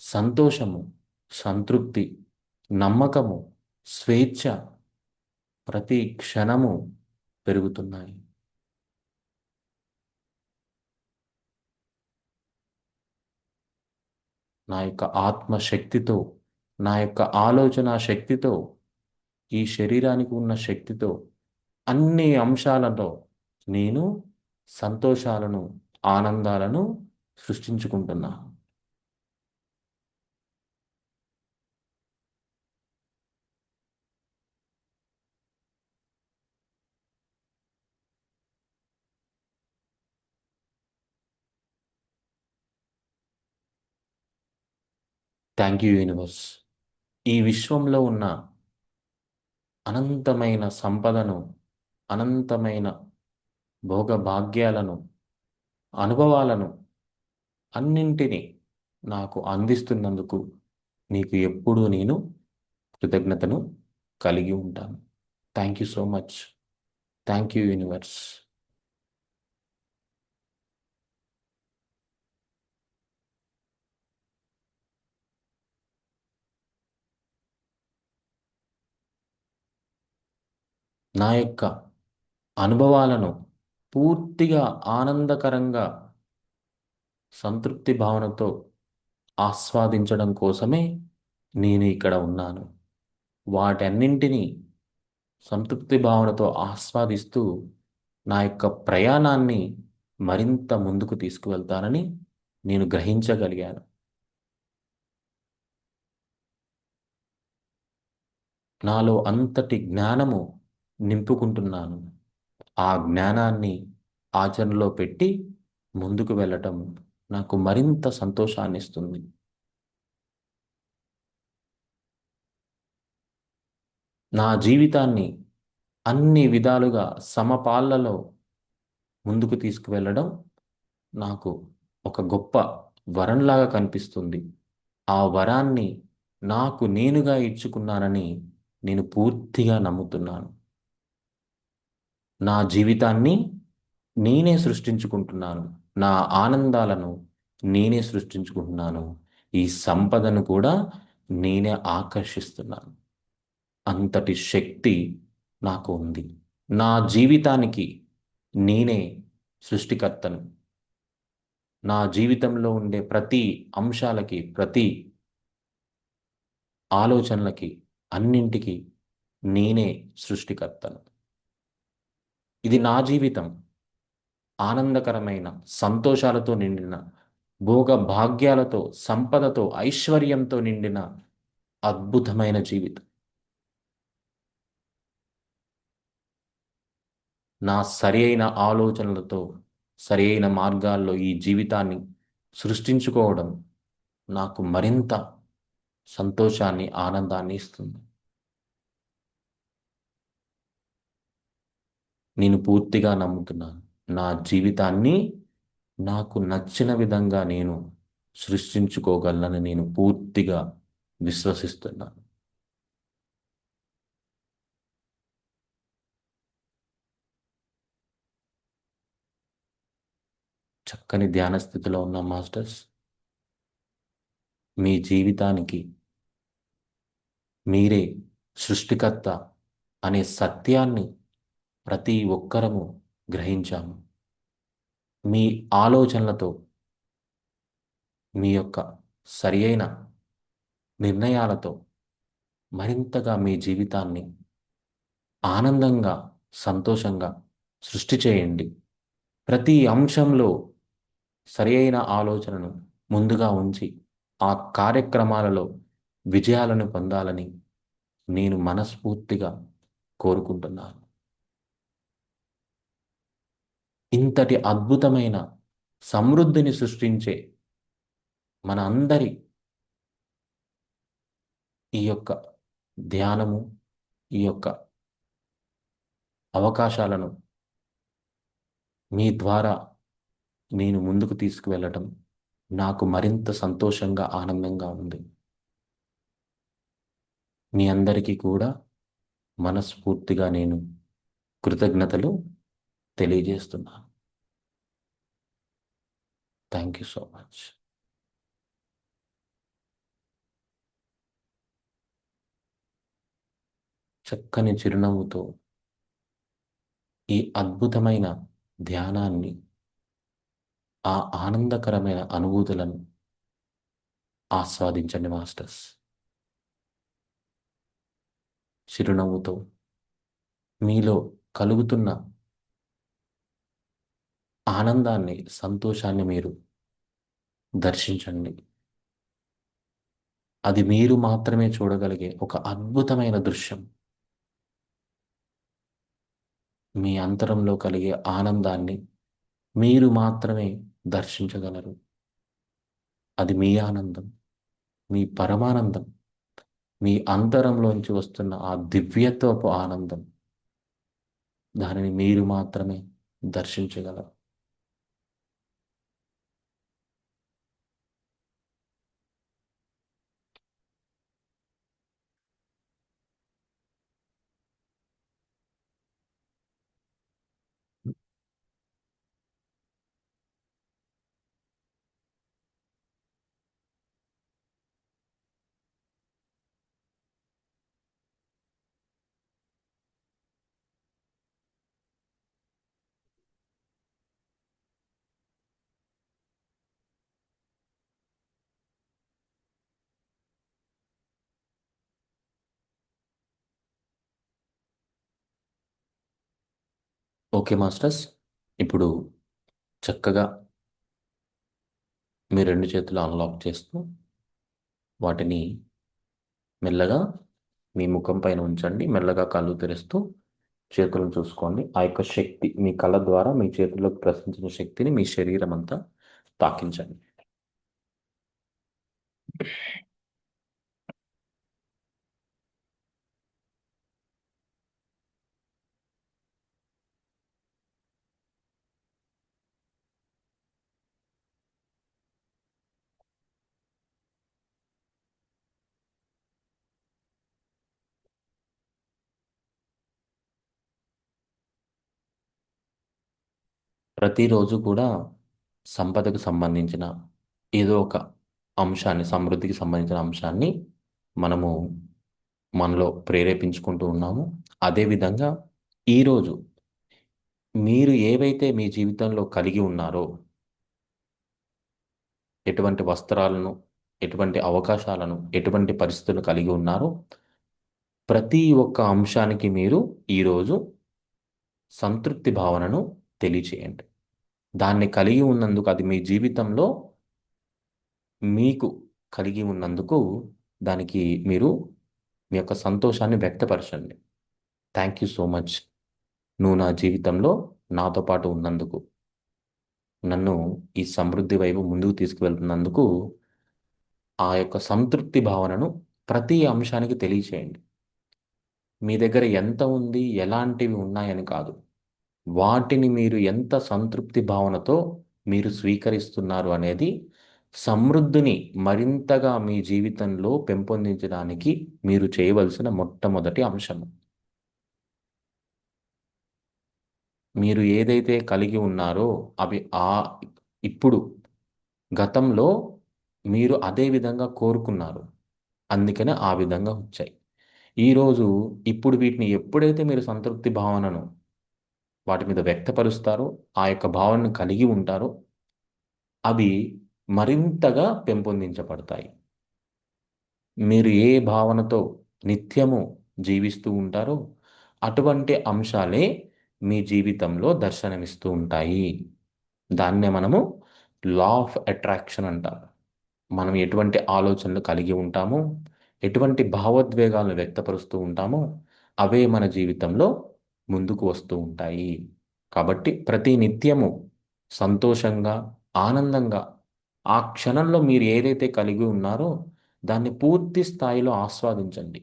సంతోషము, సంతృప్తి, నమ్మకము, స్వేచ్ఛ ప్రతి క్షణము పెరుగుతున్నాయి. నా యొక్క ఆత్మశక్తితో, నా యొక్క ఆలోచన శక్తితో, ఈ శరీరానికి ఉన్న శక్తితో అన్ని అంశాలతో నేను సంతోషాలను, ఆనందాలను సృష్టించుకుంటున్నాను. Thank you universe. ఈ విశ్వంలో ఉన్న అనంతమైన సంపదను, అనంతమైన భోగభాగ్యాలను, అనుభవాలను అన్నింటినీ నాకు అందిస్తున్నందుకు నీకు ఎప్పుడూ నేను కృతజ్ఞతను కలిగి ఉంటాను. Thank you so much. Thank you universe. నా యొక్క అనుభవాలను పూర్తిగా ఆనందకరంగా, సంతృప్తి భావనతో ఆస్వాదించడం కోసమే నేను ఇక్కడ ఉన్నాను. వాటన్నింటినీ సంతృప్తి భావనతో ఆస్వాదిస్తూ నా యొక్క ప్రయాణాన్ని మరింత ముందుకు తీసుకువెళ్తానని నేను గ్రహించగలిగాను. నాలో అంతటి జ్ఞానము నింపుకుంటున్నాను. ఆ జ్ఞానాన్ని ఆచరణలో పెట్టి ముందుకు వెళ్ళటం నాకు మరింత సంతోషాన్ని ఇస్తుంది. నా జీవితాన్ని అన్ని విధాలుగా సమపాళ్లలో ముందుకు తీసుకువెళ్ళడం నాకు ఒక గొప్ప వరంలాగా కనిపిస్తుంది. ఆ వరాన్ని నాకు నేనుగా ఇచ్చుకున్నానని నేను పూర్తిగా నమ్ముతున్నాను. నా జీవితాన్ని నేనే సృష్టించుకుంటున్నాను. నా ఆనందాలను నేనే సృష్టించుకుంటున్నాను. ఈ సంపదను కూడా నేనే ఆకర్షిస్తున్నాను. అంతటి శక్తి నాకు ఉంది. నా జీవితానికి నేనే సృష్టికర్తను. నా జీవితంలో ఉండే ప్రతి అంశాలకి, ప్రతి ఆలోచనలకి, అన్నింటికి నేనే సృష్టికర్తను. ఇది నా జీవితం. ఆనందకరమైన, సంతోషాలతో నిండిన, భోగ భాగ్యాలతో, సంపదతో, ఐశ్వర్యంతో నిండిన అద్భుతమైన జీవితం. నా సరి అయిన ఆలోచనలతో, సరి అయిన మార్గాల్లో ఈ జీవితాన్ని సృష్టించుకోవడం నాకు మరింత సంతోషాన్ని, ఆనందాన్ని ఇస్తుంది. నేను పూర్తిగా నమ్ముతున్నాను. నా జీవితాన్ని నాకు నచ్చిన విధంగా నేను సృష్టించుకోగలనని నేను పూర్తిగా విశ్వసిస్తున్నాను. చక్కని ధ్యాన స్థితిలో ఉన్న మాస్టర్స్, మీ జీవితానికి మీరే సృష్టికర్త అనే సత్యాన్ని ప్రతి ఒక్కరము గ్రహించాము. మీ ఆలోచనలతో, మీ యొక్క సరి అయిన నిర్ణయాలతో మరింతగా మీ జీవితాన్ని ఆనందంగా, సంతోషంగా సృష్టి చేయండి. ప్రతి అంశంలో సరి అయిన ఆలోచనను ముందుగా ఉంచి ఆ కార్యక్రమాలలో విజయాలను పొందాలని నేను మనస్ఫూర్తిగా కోరుకుంటున్నాను. ఇంతటి అద్భుతమైన సమృద్ధిని సృష్టించే మన అందరి ఈ యొక్క ధ్యానము, ఈ యొక్క అవకాశాలను మీ ద్వారా నేను ముందుకు తీసుకువెళ్ళటం నాకు మరింత సంతోషంగా, ఆనందంగా ఉంది. మీ అందరికీ కూడా మనస్ఫూర్తిగా నేను కృతజ్ఞతలు తెలియజేస్తున్నాను. Thank you so much. చక్కని చిరునవ్వుతో ఈ అద్భుతమైన ధ్యానాన్ని, ఆ ఆనందకరమైన అనుభూతులను ఆస్వాదించండి మాస్టర్స్. చిరునవ్వుతో మీలో కలుగుతున్న ఆనందాన్ని, సంతోషాన్ని మీరు దర్శించండి. అది మీరు మాత్రమే చూడగలిగే ఒక అద్భుతమైన దృశ్యం. మీ అంతరంలో కలిగే ఆనందాన్ని మీరు మాత్రమే దర్శించగలరు. అది మీ ఆనందం, మీ పరమానందం, మీ అంతరంలోంచి వస్తున్న ఆ దివ్యత్వపు ఆనందం. దానిని మీరు మాత్రమే దర్శించగలరు. ఓకే మాస్టర్స్, ఇప్పుడు చక్కగా మీ రెండు చేతులు అన్లాక్ చేస్తూ వాటిని మెల్లగా మీ ముఖం పైన ఉంచండి. మెల్లగా కళ్ళు తెరుస్తూ చేతులను చూసుకోండి. ఆ యొక్క శక్తి మీ కళ్ళ ద్వారా మీ చేతుల్లోకి ప్రసరించిన శక్తిని మీ శరీరం అంతా తాకించండి. ప్రతిరోజు కూడా సంపదకు సంబంధించిన ఏదో ఒక అంశాన్ని, సమృద్ధికి సంబంధించిన అంశాన్ని మనము మనలో ప్రేరేపించుకుంటూ ఉన్నాము. అదేవిధంగా ఈరోజు మీరు ఏవైతే మీ జీవితంలో కలిగి ఉన్నారో, ఎటువంటి వస్త్రాలను, ఎటువంటి అవకాశాలను, ఎటువంటి పరిస్థితులు కలిగి ఉన్నారో, ప్రతి ఒక్క అంశానికి మీరు ఈరోజు సంతృప్తి భావనను తెలియచేయండి. దాన్ని కలిగి ఉన్నందుకు, అది మీ జీవితంలో మీకు కలిగి ఉన్నందుకు, దానికి మీరు మీ యొక్క సంతోషాన్ని వ్యక్తపరచండి. Thank you so much. నువ్వు నా జీవితంలో నాతో పాటు ఉన్నందుకు, నన్ను ఈ సమృద్ధి వైపు ముందుకు తీసుకువెళ్తున్నందుకు, ఆ యొక్క సంతృప్తి భావనను ప్రతి అంశానికి తెలియచేయండి. మీ దగ్గర ఎంత ఉంది, ఎలాంటివి ఉన్నాయని కాదు, వాటిని మీరు ఎంత సంతృప్తి భావనతో మీరు స్వీకరిస్తున్నారు అనేది సమృద్ధిని మరింతగా మీ జీవితంలో పెంపొందించడానికి మీరు చేయవలసిన మొట్టమొదటి అంశం. మీరు ఏదైతే కలిగి ఉన్నారో అవి ఇప్పుడు గతంలో మీరు అదే విధంగా కోరుకున్నారు, అందుకనే ఆ విధంగా వచ్చాయి. ఈరోజు ఇప్పుడు వీటిని ఎప్పుడైతే మీరు సంతృప్తి భావనను వాటి మీద వ్యక్తపరుస్తారో, ఆ యొక్క భావనను కలిగి ఉంటారో, అవి మరింతగా పెంపొందించబడతాయి. మీరు ఏ భావనతో నిత్యము జీవిస్తూ ఉంటారో అటువంటి అంశాలే మీ జీవితంలో దర్శనమిస్తూ ఉంటాయి. దాన్నే మనము లా ఆఫ్ అట్రాక్షన్ అంటారు. మనం ఎటువంటి ఆలోచనలు కలిగి ఉంటామో, ఎటువంటి భావోద్వేగాలను వ్యక్తపరుస్తూ ఉంటామో, అవే మన జీవితంలో ముందుకు వస్తూ ఉంటాయి. కాబట్టి ప్రతి నిత్యము సంతోషంగా, ఆనందంగా, ఆ క్షణంలో మీరు ఏదైతే కలిగి ఉన్నారో దాన్ని పూర్తి స్థాయిలో ఆస్వాదించండి.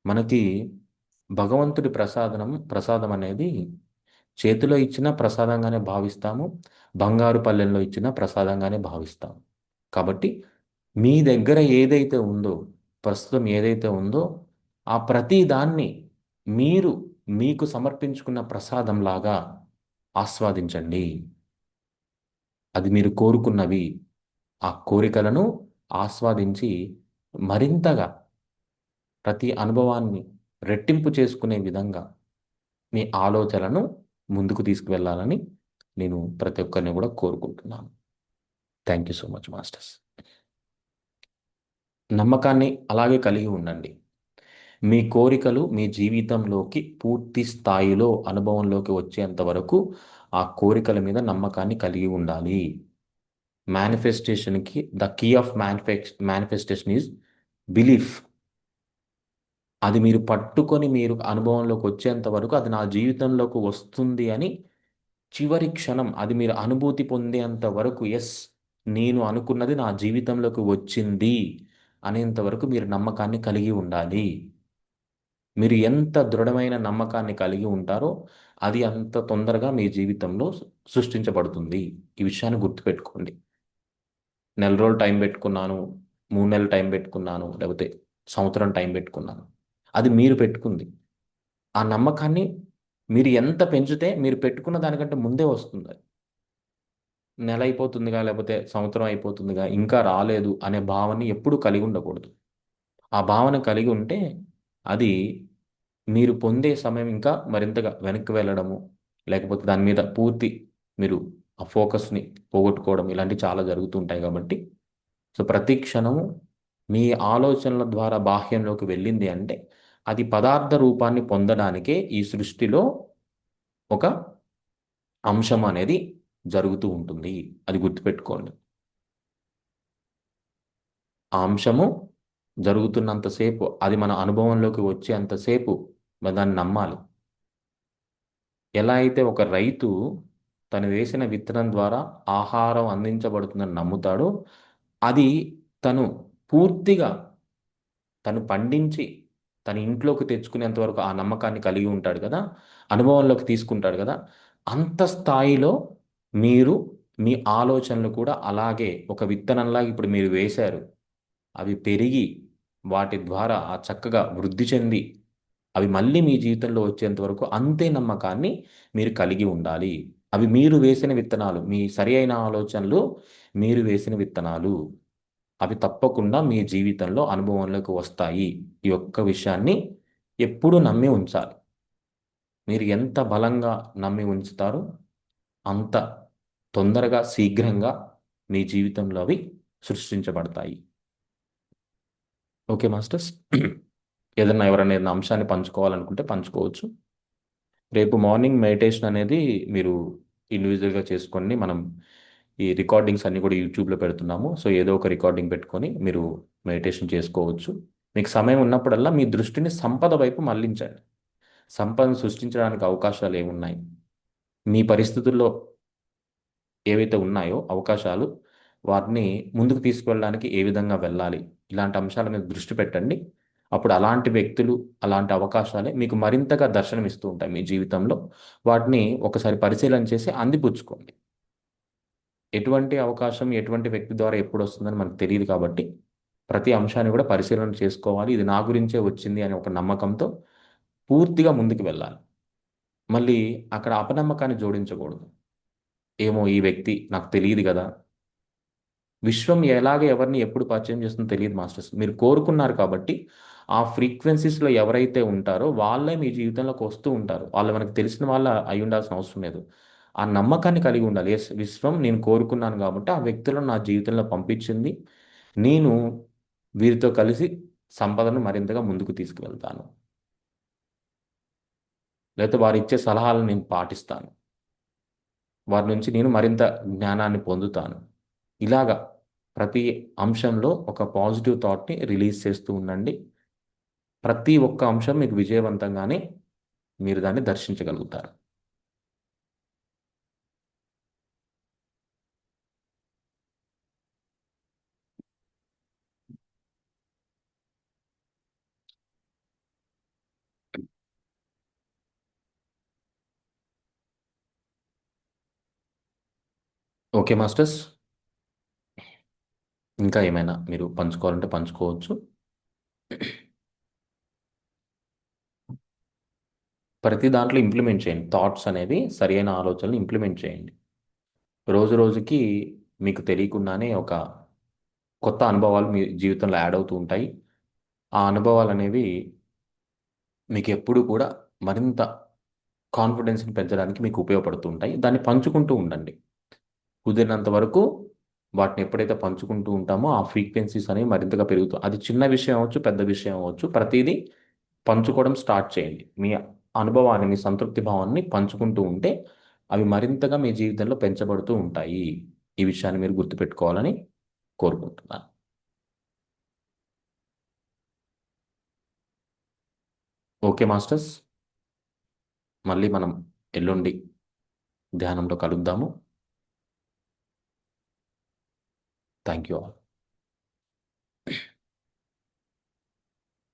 మనకి భగవంతుడి ప్రసాదం అనేది చేతిలో ఇచ్చిన ప్రసాదంగానే భావిస్తాము, బంగారు పళ్ళెంలో ఇచ్చిన ప్రసాదంగానే భావిస్తాము. కాబట్టి మీ దగ్గర ఏదైతే ఉందో ప్రస్తుతం ఏదైతే ఉందో ఆ ప్రతి దాన్ని మీరు మీకు సమర్పించుకున్న ప్రసాదంలాగా ఆస్వాదించండి. అది మీరు కోరుకున్నవి, ఆ కోరికలను ఆస్వాదించి మరింతగా ప్రతి అనుభవాన్ని రెట్టింపు చేసుకునే విధంగా మీ ఆలోచనలను ముందుకు తీసుకువెళ్ళాలని నేను ప్రతి ఒక్కరిని కూడా కోరుకుంటున్నాను. Thank you so much masters. నమ్మకాన్ని అలాగే కలిగి ఉండండి. మీ కోరికలు మీ జీవితంలోకి పూర్తి స్థాయిలో అనుభవంలోకి వచ్చేంత వరకు ఆ కోరికల మీద నమ్మకాన్ని కలిగి ఉండాలి. మేనిఫెస్టేషన్కి the key of manifestation is belief. అది మీరు పట్టుకొని మీరు అనుభవంలోకి వచ్చేంత వరకు అది నా జీవితంలోకి వస్తుంది అని చివరి క్షణం అది మీరు అనుభూతి పొందేంత వరకు, ఎస్, నేను అనుకున్నది నా జీవితంలోకి వచ్చింది అనేంత వరకు మీరు నమ్మకాన్ని కలిగి ఉండాలి. మీరు ఎంత దృఢమైన నమ్మకాన్ని కలిగి ఉంటారో అది అంత తొందరగా మీ జీవితంలో సృష్టించబడుతుంది. ఈ విషయాన్ని గుర్తుపెట్టుకోండి. నెల రోజులు టైం పెట్టుకున్నాను, 3 నెలలు టైం పెట్టుకున్నాను, లేకపోతే సంవత్సరం టైం పెట్టుకున్నాను, అది మీరు పెట్టుకుంది. ఆ నమ్మకాన్ని మీరు ఎంత పెంచితే మీరు పెట్టుకున్న దానికంటే ముందే వస్తుంది అది. నెల అయిపోతుందిగా, లేకపోతే సంవత్సరం అయిపోతుందిగా, ఇంకా రాలేదు అనే భావన ఎప్పుడూ కలిగి ఉండకూడదు. ఆ భావన కలిగి ఉంటే అది మీరు పొందే సమయం ఇంకా మరింతగా వెనక్కి వెళ్ళడము, లేకపోతే దాని మీద పూర్తి మీరు ఆ ఫోకస్ని పోగొట్టుకోవడం ఇలాంటివి చాలా జరుగుతుంటాయి. కాబట్టి సో ప్రతి క్షణము మీ ఆలోచనల ద్వారా బాహ్యంలోకి వెళ్ళింది అంటే అది పదార్థ రూపాన్ని పొందడానికే ఈ సృష్టిలో ఒక అంశం అనేది జరుగుతూ ఉంటుంది. అది గుర్తుపెట్టుకోండి. ఆ అంశము జరుగుతున్నంతసేపు, అది మన అనుభవంలోకి వచ్చేంతసేపు మనం దాన్ని నమ్మాలి. ఎలా అయితే ఒక రైతు తను వేసిన విత్తనం ద్వారా ఆహారం అందించబడుతుందని నమ్ముతాడో, అది తను పూర్తిగా తను పండించి తన ఇంట్లోకి తెచ్చుకునేంత వరకు ఆ నమ్మకాన్ని కలిగి ఉంటాడు కదా, అనుభవంలోకి తీసుకుంటాడు కదా, అంత స్థాయిలో మీరు మీ ఆలోచనలు కూడా అలాగే ఒక విత్తనంలాగా ఇప్పుడు మీరు వేశారు, అవి పెరిగి వాటి ద్వారా ఆ చక్కగా వృద్ధి చెంది అవి మళ్ళీ మీ జీవితంలో వచ్చేంత వరకు అంతే నమ్మకాన్ని మీరు కలిగి ఉండాలి. అవి మీరు వేసిన విత్తనాలు, మీ సరి అయిన ఆలోచనలు, మీరు వేసిన విత్తనాలు, అవి తప్పకుండా మీ జీవితంలో అనుభవంలోకి వస్తాయి. ఈ ఒక్క విషయాన్ని ఎప్పుడూ నమ్మి ఉంచాలి. మీరు ఎంత బలంగా నమ్మి ఉంచుతారో అంత తొందరగా శీఘ్రంగా మీ జీవితంలో అవి సృష్టించబడతాయి. Okay masters. ఏదన్నా ఎవరైనా ఏదైనా అంశాన్ని పంచుకోవాలనుకుంటే పంచుకోవచ్చు. రేపు మార్నింగ్ మెడిటేషన్ అనేది మీరు ఇండివిజువల్గా చేసుకోండి. మనం ఈ రికార్డింగ్స్ అన్నీ కూడా యూట్యూబ్లో పెడుతున్నాము. సో ఏదో ఒక రికార్డింగ్ పెట్టుకొని మీరు మెడిటేషన్ చేసుకోవచ్చు. మీకు సమయం ఉన్నప్పుడల్లా మీ దృష్టిని సంపద వైపు మళ్లించండి. సంపదను సృష్టించడానికి అవకాశాలు ఏమున్నాయి, మీ పరిస్థితుల్లో ఏవైతే ఉన్నాయో అవకాశాలు, వాటిని ముందుకు తీసుకువెళ్ళడానికి ఏ విధంగా వెళ్ళాలి, ఇలాంటి అంశాల మీద దృష్టి పెట్టండి. అప్పుడు అలాంటి వ్యక్తులు, అలాంటి అవకాశాలే మీకు మరింతగా దర్శనమిస్తూ ఉంటాయి మీ జీవితంలో. వాటిని ఒకసారి పరిశీలన చేసి అందిపుచ్చుకోండి. ఎటువంటి అవకాశం ఎటువంటి వ్యక్తి ద్వారా ఎప్పుడు వస్తుందని మనకు తెలియదు. కాబట్టి ప్రతి అంశాన్ని కూడా పరిశీలన చేసుకోవాలి. ఇది నా గురించే వచ్చింది అనే ఒక నమ్మకంతో పూర్తిగా ముందుకు వెళ్ళాలి. మళ్ళీ అక్కడ అపనమ్మకాన్ని జోడించకూడదు. ఏమో ఈ వ్యక్తి నాకు తెలియదు కదా, విశ్వం ఎలాగ ఎవరిని ఎప్పుడు పరిచయం చేస్తుందో తెలియదు మాస్టర్స్. మీరు కోరుకున్నారు కాబట్టి ఆ ఫ్రీక్వెన్సీస్లో ఎవరైతే ఉంటారో వాళ్ళే మీ జీవితంలోకి వస్తూ ఉంటారు. వాళ్ళు మనకు తెలిసిన వాళ్ళ అయి ఉండాల్సిన అవసరం లేదు. ఆ నమ్మకాన్ని కలిగి ఉండాలి. ఎస్, విశ్వం నేను కోరుకున్నాను కాబట్టి ఆ వ్యక్తులను నా జీవితంలో పంపించింది. నేను వీరితో కలిసి సంపదను మరింతగా ముందుకు తీసుకువెళ్తాను, లేకపోతే వారు ఇచ్చే సలహాలను నేను పాటిస్తాను, వారి నుంచి నేను మరింత జ్ఞానాన్ని పొందుతాను. ఇలాగా ప్రతి అంశంలో ఒక పాజిటివ్ థాట్ని రిలీజ్ చేస్తూ ఉండండి. ప్రతి ఒక్క అంశం మీకు విజయవంతంగానే మీరు దాన్ని దర్శించగలుగుతారు. ఓకే మాస్టర్స్, ఇంకా ఏమైనా మీరు పంచుకోవాలంటే పంచుకోవచ్చు. ప్రతి దాంట్లో ఇంప్లిమెంట్ చేయండి. థాట్స్ అనేవి సరైన ఆలోచనలు ఇంప్లిమెంట్ చేయండి. రోజు రోజుకి మీకు తెలియకుండానే ఒక కొత్త అనుభవాలు మీ జీవితంలో యాడ్ అవుతూ ఉంటాయి. ఆ అనుభవాలు అనేవి మీకు ఎప్పుడు కూడా మరింత కాన్ఫిడెన్స్‌ని పెంచడానికి మీకు ఉపయోగపడుతూ ఉంటాయి. దాన్ని పంచుకుంటూ ఉండండి. కుదిరినంత వరకు వాటిని ఎప్పుడైతే పంచుకుంటూ ఉంటామో, ఆ ఫ్రీక్వెన్సీస్ అనేవి మరింతగా పెరుగుతూ అది చిన్న విషయం అవ్వచ్చు, పెద్ద విషయం అవ్వచ్చు. ప్రతీదీ పంచుకోవడం స్టార్ట్ చేయండి. మీ అనుభవాన్ని, మీ సంతృప్తి భావాన్ని పంచుకుంటూ ఉంటే, అవి మరింతగా మీ జీవితంలో పెంచబడుతూ ఉంటాయి. ఈ విషయాన్ని మీరు గుర్తుపెట్టుకోవాలని కోరుకుంటున్నాను. Okay masters. మళ్ళీ మనం ఎల్లుండి ధ్యానంలో కలుద్దాము. Thank you all.